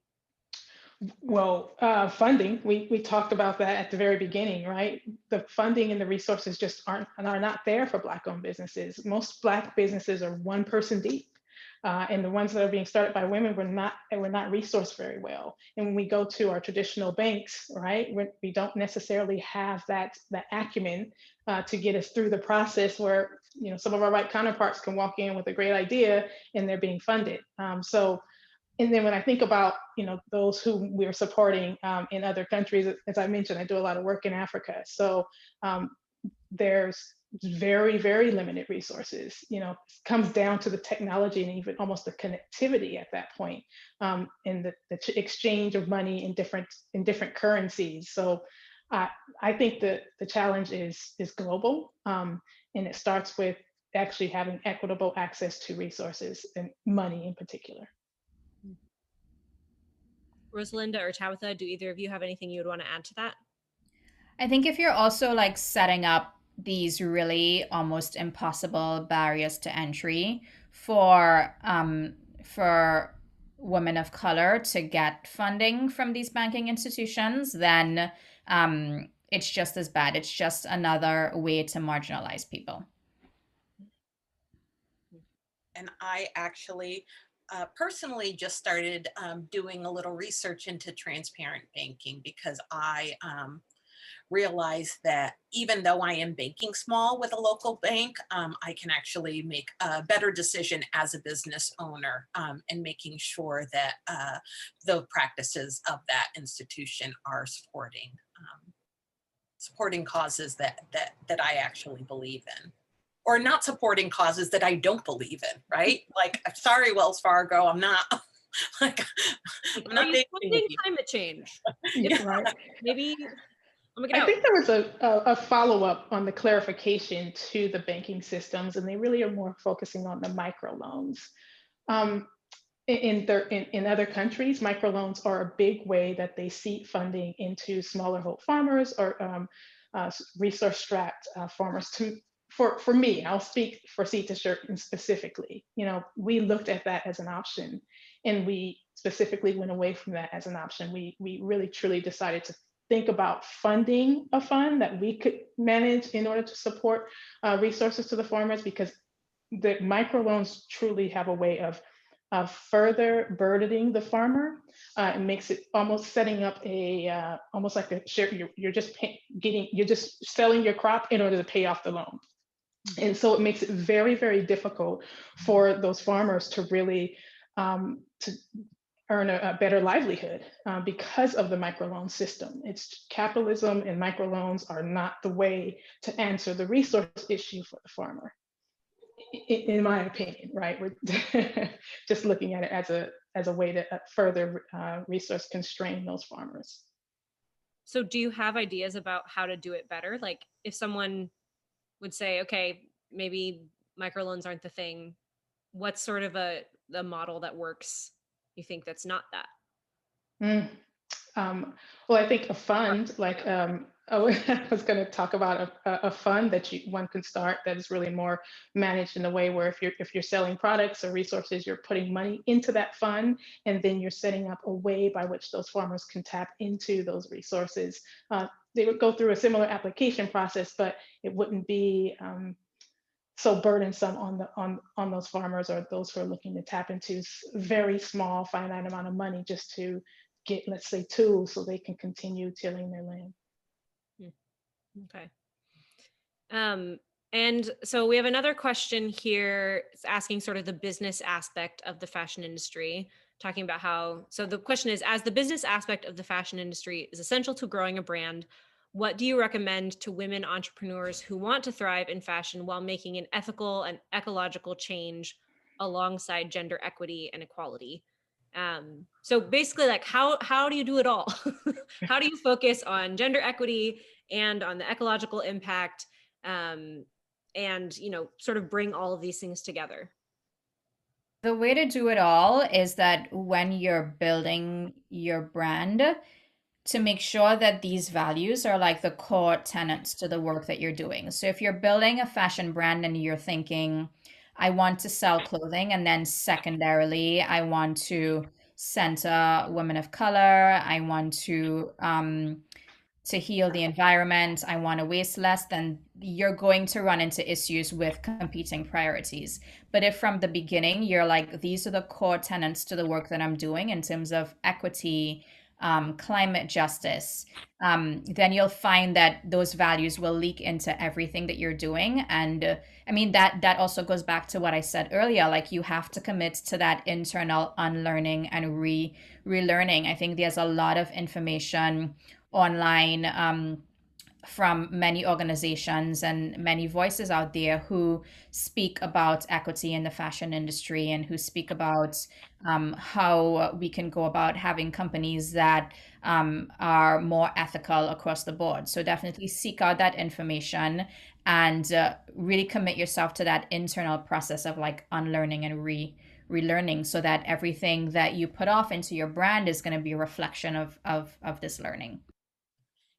Well, funding, we talked about that at the very beginning, right? The funding and the resources just are not there for Black-owned businesses. Most Black businesses are one person deep. And the ones that are being started by women were not resourced very well. And when we go to our traditional banks, right, we don't necessarily have that acumen to get us through the process where some of our white counterparts can walk in with a great idea and they're being funded. So and then when I think about, those who we're supporting in other countries, as I mentioned, I do a lot of work in Africa. So um, there's very, very limited resources. It comes down to the technology and even almost the connectivity at that point, and the exchange of money in different currencies. So I think that the challenge is global, and it starts with actually having equitable access to resources and money in particular. Rosalinda or Tabitha, do either of you have anything you would want to add to that? I think if you're also like setting up these really almost impossible barriers to entry for women of color to get funding from these banking institutions, then it's just as bad. It's just another way to marginalize people. And I actually personally just started doing a little research into transparent banking, because I realized that even though I am banking small with a local bank, I can actually make a better decision as a business owner, and making sure that the practices of that institution are supporting causes that I actually believe in, or not supporting causes that I don't believe in, right? Like, sorry, Wells Fargo, I'm not like, I'm not funding climate change. Yeah, right. Maybe I think there was a follow-up on the clarification to the banking systems, and they really are more focusing on the microloans. In other countries, microloans are a big way that they seed funding into smaller farmers or resource-strapped farmers. For me, I'll speak for Seed to Shirt specifically. We looked at that as an option, and we specifically went away from that as an option. We really truly decided to think about funding a fund that we could manage in order to support resources to the farmers, because the microloans truly have a way of further burdening the farmer. It makes it almost setting up almost like a share. You're just selling your crop in order to pay off the loan. And so it makes it very, very difficult for those farmers to really to earn a better livelihood because of the microloan system. It's capitalism, and microloans are not the way to answer the resource issue for the farmer, in my opinion, right? We're just looking at it as a way to further resource constrain those farmers. So do you have ideas about how to do it better? Like, if someone would say, okay, maybe microloans aren't the thing, what's sort of the model that works, you think, that's not that? Well, I think a fund like I was going to talk about a fund that one can start that is really more managed in a way where if you're selling products or resources, you're putting money into that fund, and then you're setting up a way by which those farmers can tap into those resources. They would go through a similar application process, but it wouldn't be so burdensome on those farmers or those who are looking to tap into very small, finite amount of money just to get, let's say, tools so they can continue tilling their land. Okay. And so we have another question here. It's asking sort of the business aspect of the fashion industry, talking about how, so the question is, as the business aspect of the fashion industry is essential to growing a brand, what do you recommend to women entrepreneurs who want to thrive in fashion while making an ethical and ecological change alongside gender equity and equality? So basically, like, how do you do it all? How do you focus on gender equity and on the ecological impact, and sort of bring all of these things together? The way to do it all is that when you're building your brand, to make sure that these values are like the core tenets to the work that you're doing. So if you're building a fashion brand and you're thinking, I want to sell clothing, and then secondarily, I want to center women of color, I want to heal the environment, I want to waste less, then you're going to run into issues with competing priorities. But if from the beginning you're like, these are the core tenets to the work that I'm doing in terms of equity, climate justice, then you'll find that those values will leak into everything that you're doing. And I mean, that also goes back to what I said earlier. Like, you have to commit to that internal unlearning and relearning. I think there's a lot of information online, from many organizations and many voices out there who speak about equity in the fashion industry, and who speak about how we can go about having companies that are more ethical across the board. So definitely seek out that information, and really commit yourself to that internal process of like unlearning and relearning, so that everything that you put off into your brand is going to be a reflection of this learning.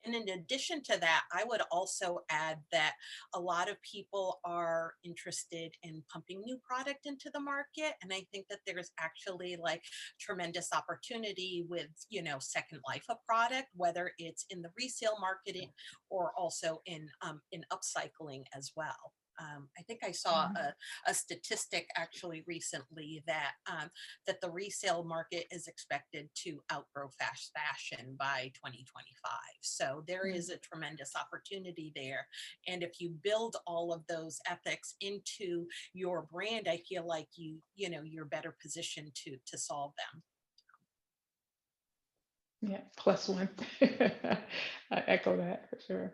And in addition to that, I would also add that a lot of people are interested in pumping new product into the market. And I think that there's actually like tremendous opportunity with, second life of product, whether it's in the resale marketing or also in upcycling as well. I think I saw a statistic actually recently that that the resale market is expected to outgrow fast fashion by 2025. So there is a tremendous opportunity there. And if you build all of those ethics into your brand, I feel like you're better positioned to solve them. Yeah, plus one. I echo that for sure.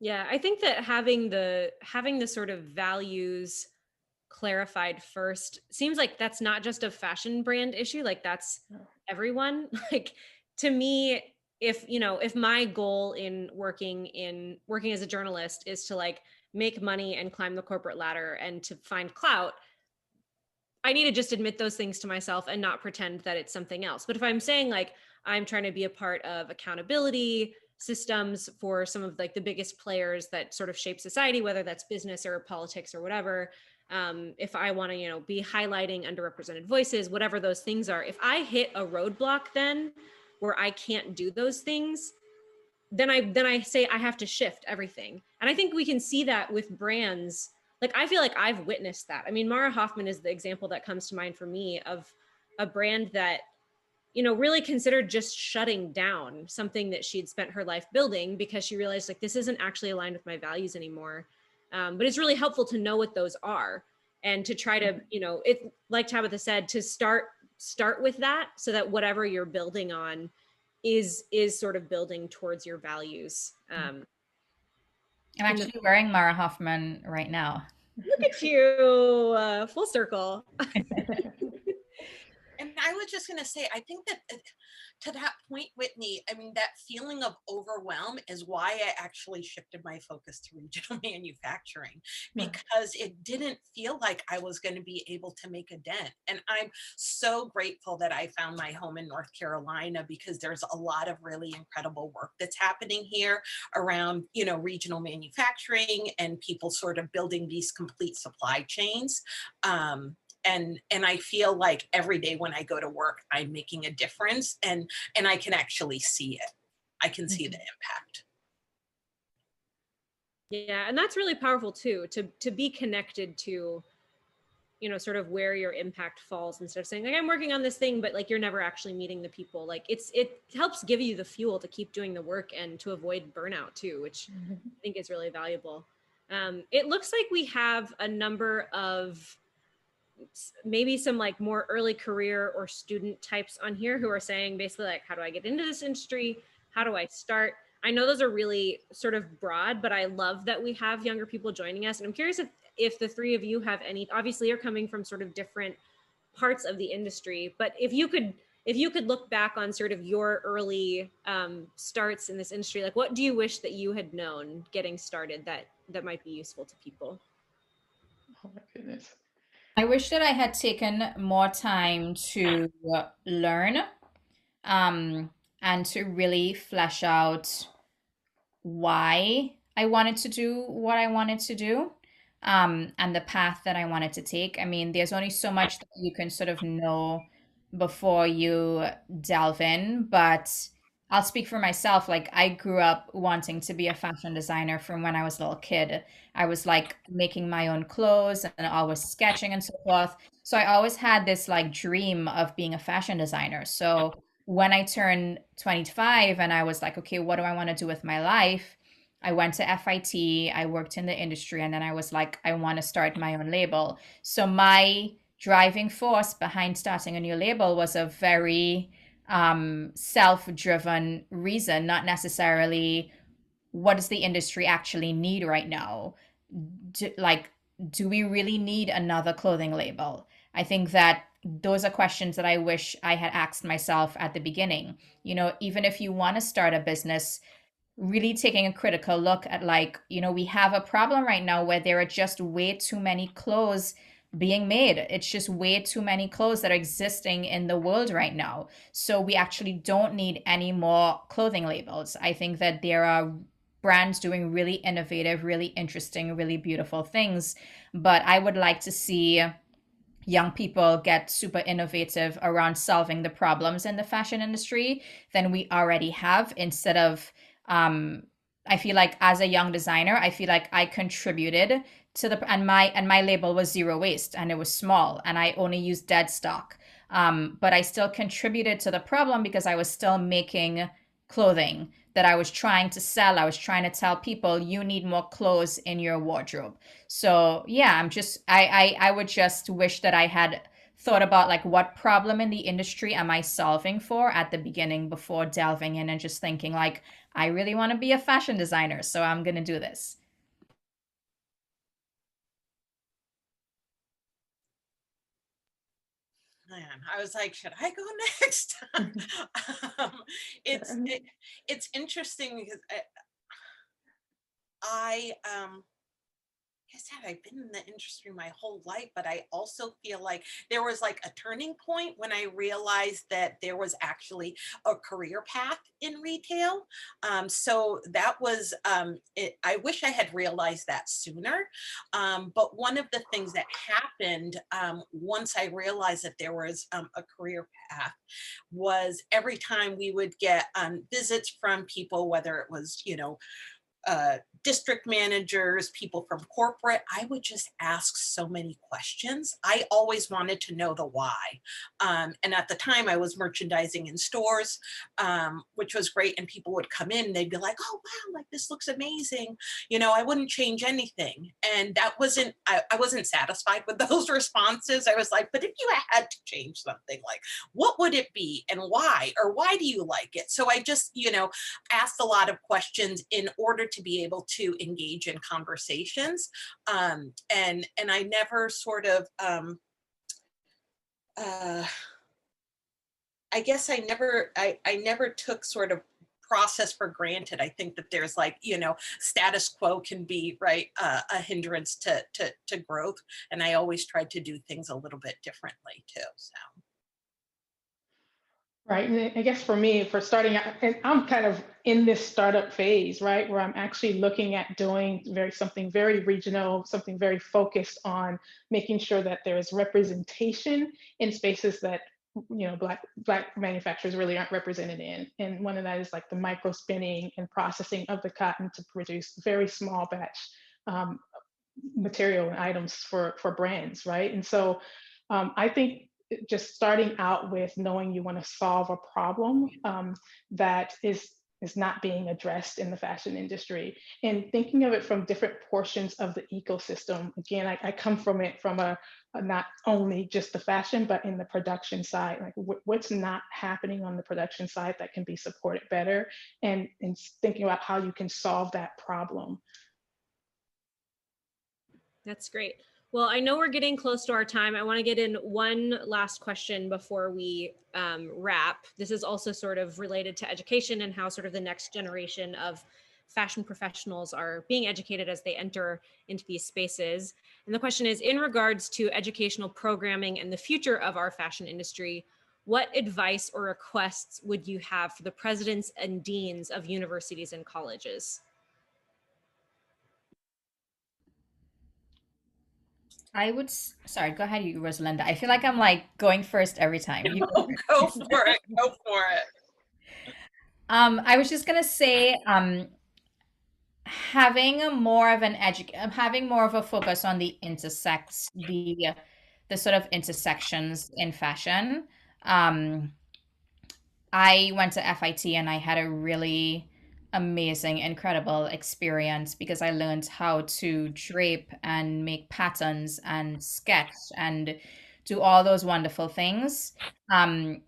Yeah, I think that having the sort of values clarified first seems like that's not just a fashion brand issue, like that's everyone. Like, to me, if my goal in working as a journalist is to like make money and climb the corporate ladder and to find clout, I need to just admit those things to myself and not pretend that it's something else. But if I'm saying like I'm trying to be a part of accountability systems for some of like the biggest players that sort of shape society, whether that's business or politics or whatever, if I want to, be highlighting underrepresented voices, whatever those things are, if I hit a roadblock then where I can't do those things, then I say I have to shift everything. And I think we can see that with brands. Like, I feel like I've witnessed that. I mean, Mara Hoffman is the example that comes to mind for me of a brand that, really considered just shutting down something that she'd spent her life building because she realized like this isn't actually aligned with my values anymore. But it's really helpful to know what those are and to try to, it, like Tabitha said, to start with that so that whatever you're building on is sort of building towards your values. I'm actually wearing Mara Hoffman right now. Look at you, full circle. And I was just going to say, I think that to that point, Whitney, I mean, that feeling of overwhelm is why I actually shifted my focus to regional manufacturing, because it didn't feel like I was going to be able to make a dent. And I'm so grateful that I found my home in North Carolina, because there's a lot of really incredible work that's happening here around, regional manufacturing and people sort of building these complete supply chains. And I feel like every day when I go to work, I'm making a difference, and I can actually see it. I can see the impact. Yeah, and that's really powerful too, to be connected to, sort of where your impact falls, instead of saying like I'm working on this thing, but like you're never actually meeting the people. Like it helps give you the fuel to keep doing the work and to avoid burnout too, which I think is really valuable. It looks like we have a number of maybe some like more early career or student types on here who are saying basically like, how do I get into this industry? How do I start? I know those are really sort of broad, but I love that we have younger people joining us. And I'm curious if the three of you have any, obviously you're coming from sort of different parts of the industry, but if you could look back on sort of your early starts in this industry, like what do you wish that you had known getting started that might be useful to people? Oh my goodness. I wish that I had taken more time to learn, and to really flesh out why I wanted to do what I wanted to do, and the path that I wanted to take. I mean, there's only so much that you can sort of know before you delve in, but I'll speak for myself. Like, I grew up wanting to be a fashion designer from when I was a little kid. I was like making my own clothes and always sketching and so forth. So I always had this like dream of being a fashion designer. So when I turned 25 and I was like, okay, what do I want to do with my life? I went to FIT, I worked in the industry, and then I was like, I want to start my own label. So my driving force behind starting a new label was a very self-driven reason, not necessarily what does the industry actually need right now? Like, do we really need another clothing label? I think that those are questions that I wish I had asked myself at the beginning. You know, even if you want to start a business, really taking a critical look at, like, you know, we have a problem right now where there are just way too many clothes being made. It's just way too many clothes that are existing in the world right now. So we actually don't need any more clothing labels. I think that there are brands doing really innovative, really interesting, really beautiful things, but I would like to see young people get super innovative around solving the problems in the fashion industry than we already have, instead of um I feel like as a young designer, I feel like I contributed to the and my label was zero waste, and it was small, and I only used dead stock, but I still contributed to the problem because I was still making clothing that I was trying to sell. I was trying to tell people, you need more clothes in your wardrobe. So yeah, I would just wish that I had thought about, like, what problem in the industry am I solving for at the beginning before delving in and just thinking like, I really want to be a fashion designer, so I'm going to do this. Man, I was like, should I go next? um, it's interesting because I like I said, I've been in the industry my whole life, but I also feel like there was like a turning point when I realized that there was actually a career path in retail. So that was, I wish I had realized that sooner. But one of the things that happened once I realized that there was a career path was every time we would get visits from people, whether it was, district managers, people from corporate, I would just ask so many questions. I always wanted to know the why. And at the time, I was merchandising in stores, which was great. And people would come in, and they'd be like, "Oh wow, like this looks amazing." I wouldn't change anything, and that wasn't. I wasn't satisfied with those responses. I was like, "But if you had to change something, like what would it be, and why, or why do you like it?" So I just, asked a lot of questions in order to be able to engage in conversations, and I never sort of uh, I guess I never took sort of process for granted. I think that there's like, status quo can be right, a hindrance to growth, and I always tried to do things a little bit differently too. So Right. And I guess for me, for starting out, and I'm kind of in this startup phase, right, where I'm actually looking at doing something very regional, something very focused on making sure that there is representation in spaces that black manufacturers really aren't represented in. And one of that is like the micro spinning and processing of the cotton to produce very small batch um, material and items for brands, right? And so I think just starting out with knowing you want to solve a problem that is not being addressed in the fashion industry, and thinking of it from different portions of the ecosystem. Again, I come from it from a not only just the fashion, but in the production side, like what's not happening on the production side that can be supported better, and thinking about how you can solve that problem. That's great. Well, I know we're getting close to our time. I want to get in one last question before we wrap. This is also sort of related to education and how sort of the next generation of fashion professionals are being educated as they enter into these spaces. And the question is, in regards to educational programming and the future of our fashion industry, what advice or requests would you have for the presidents and deans of universities and colleges? Sorry, go ahead, you, Rosalinda. I feel like I'm like going first every time. You go first. go for it. Go for it. I was just gonna say, having more of a focus on the sort of intersections in fashion. Um, I went to FIT and I had a really amazing, incredible experience because I learned how to drape and make patterns and sketch and do all those wonderful things. Um,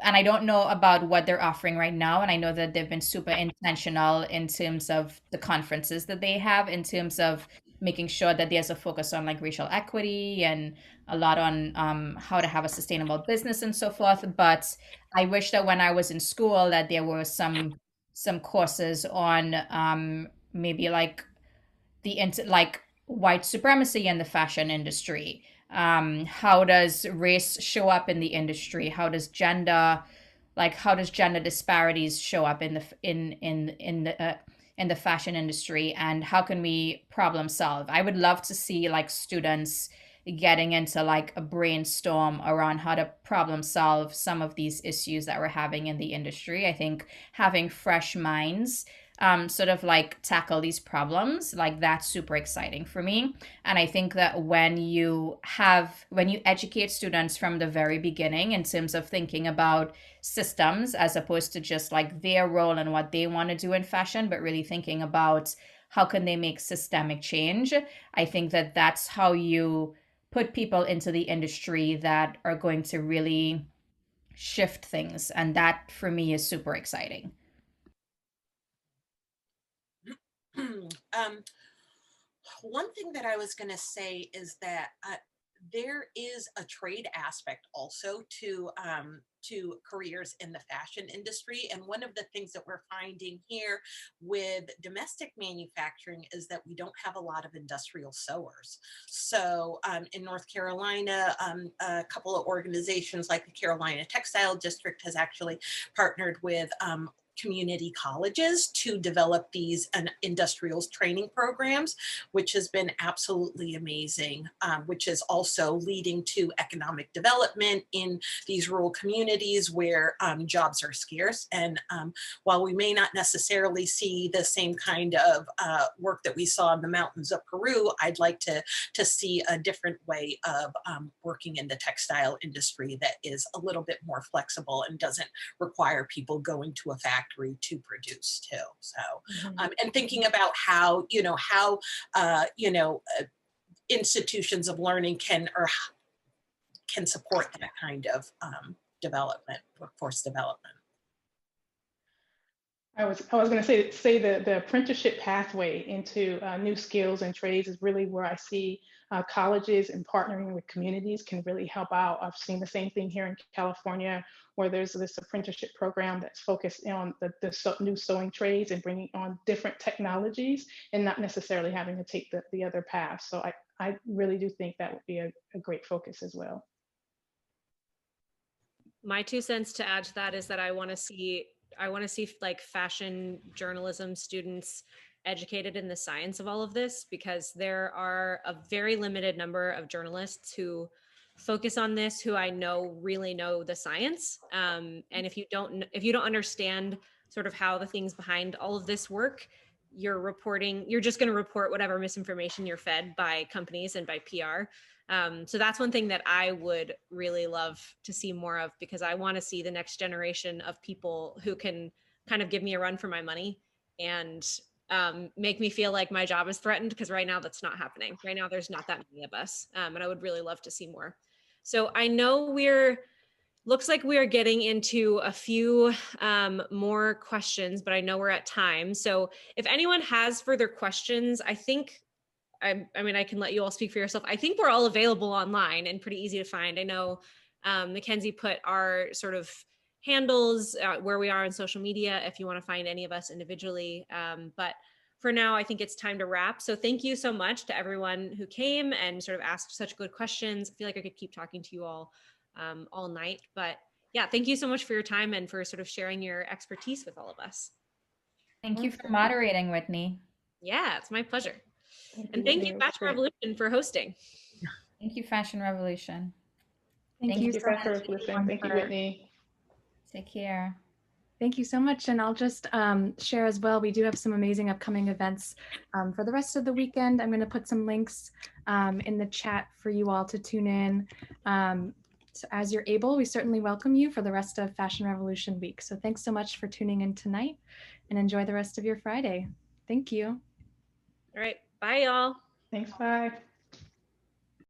and I don't know about what they're offering right now. And I know that they've been super intentional in terms of the conferences that they have, in terms of making sure that there's a focus on like racial equity and a lot on how to have a sustainable business and so forth. But I wish that when I was in school that there were some courses on maybe like like white supremacy in the fashion industry. How does race show up in the industry? How does gender disparities show up in the in the fashion industry, and how can we problem solve? I would love to see like students getting into like a brainstorm around how to problem solve some of these issues that we're having in the industry. I think having fresh minds sort of like tackle these problems, like that's super exciting for me. And I think that when you educate students from the very beginning in terms of thinking about systems as opposed to just like their role and what they want to do in fashion, but really thinking about how can they make systemic change, I think that that's how you put people into the industry that are going to really shift things. And that for me is super exciting. One thing that I was going to say is that there is a trade aspect also to careers in the fashion industry. And one of the things that we're finding here with domestic manufacturing is that we don't have a lot of industrial sewers. So in North Carolina, a couple of organizations like the Carolina Textile District has actually partnered with community colleges to develop these industrials training programs, which has been absolutely amazing, which is also leading to economic development in these rural communities where jobs are scarce. And while we may not necessarily see the same kind of work that we saw in the mountains of Peru, I'd like to see a different way of working in the textile industry that is a little bit more flexible and doesn't require people going to a factory to produce too. So, and thinking about how, institutions of learning can support that kind of development, workforce development. I was going to say the apprenticeship pathway into new skills and trades is really where I see colleges and partnering with communities can really help out. I've seen the same thing here in California, where there's this apprenticeship program that's focused on the new sewing trades and bringing on different technologies and not necessarily having to take the other path. So I really do think that would be a great focus as well. My 2 cents to add to that is that I want to see like fashion journalism students educated in the science of all of this, because there are a very limited number of journalists who focus on this, who I know really know the science. And if you don't understand sort of how the things behind all of this work, you're just going to report whatever misinformation you're fed by companies and by PR. So that's one thing that I would really love to see more of, because I want to see the next generation of people who can kind of give me a run for my money and make me feel like my job is threatened, because right now that's not happening. Right now there's not that many of us, and I would really love to see more. So I know looks like we are getting into a few more questions, but I know we're at time. So if anyone has further questions, I mean, I can let you all speak for yourself. I think we're all available online and pretty easy to find. I know Mackenzie put our sort of handles where we are on social media if you want to find any of us individually. But for now, I think it's time to wrap. So thank you so much to everyone who came and sort of asked such good questions. I feel like I could keep talking to you all night. But yeah, thank you so much for your time and for sort of sharing your expertise with all of us. Thank you for moderating, Whitney. Yeah, it's my pleasure. And thank you, Fashion Revolution, for hosting. Thank you, Fashion Revolution. Thank you so Fashion Revolution. Thank you, Whitney. Take care. Thank you so much. And I'll just share as well, we do have some amazing upcoming events for the rest of the weekend. I'm going to put some links in the chat for you all to tune in. So as you're able, we certainly welcome you for the rest of Fashion Revolution Week. So thanks so much for tuning in tonight and enjoy the rest of your Friday. Thank you. All right. Bye, y'all. Thanks. Bye.